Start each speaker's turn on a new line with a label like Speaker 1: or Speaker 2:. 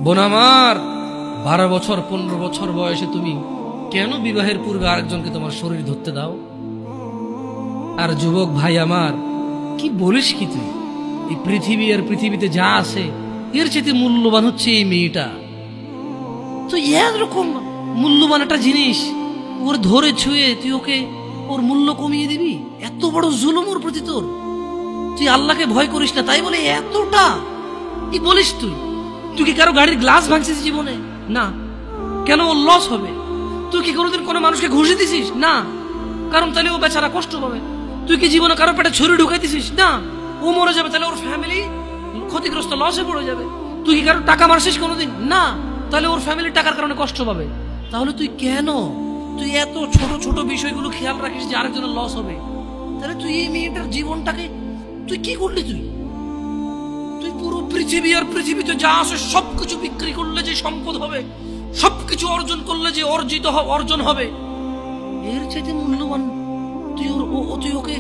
Speaker 1: বোন আমার, 12 বছর 15 বছর বয়সে তুমি কেন বিবাহের পূর্বে আরেকজনকে তোমার শরীর ধরতে দাও? আর যুবক ভাই আমার, কি বলিস কি তুই? এই পৃথিবী আর পৃথিবীতে যা আছে এর চেয়ে মূল্যবান হচ্ছে এই মেয়েটা। তো এরকম মূল্যবান একটা জিনিস ওর ধরে ছুঁয়ে তুই ওকে ওর মূল্য কমিয়ে দিবি? এত বড় জুলুম ওর প্রতি তোর। তুই আল্লাহকে ভয় করিস না তাই বলে এতটা কি বলিস তুই? তুই কি কারো গাড়ির গ্লাস ভাঙছিস জীবনে? না। কেন ওর লস হবে? তুই কি কোনোদিন কোনো মানুষকে ঘুষি দিছিস? না। কারণ তাহলে ও বেচারা কষ্ট পাবে। তুই কি জীবনে কারো পেটে ছুরি ঢুকাই দিছিস? না। ও মরে যাবে, তাহলে ওর ফ্যামিলি ক্ষতিগ্রস্ত, লসে পড়ে যাবে। তুই কি কারো টাকা মারছিস কোনোদিন? না। তাহলে ওর ফ্যামিলি টাকার কারণে কষ্ট পাবে। তাহলে তুই কেন তুই এত ছোট ছোট বিষয়গুলো খেয়াল রাখিস যে আরেকজনের লস হবে? তাহলে তুই এই মেয়েটার জীবনটাকে তুই কি করলি? তুই পুরো পৃথিবী আর পৃথিবীতে যা আছে সবকিছু বিক্রি করলে যে সম্পদ হবে, সবকিছু অর্জন করলে যে অর্জন হবে, এর চাইতে মূল্যবান তুই ওকে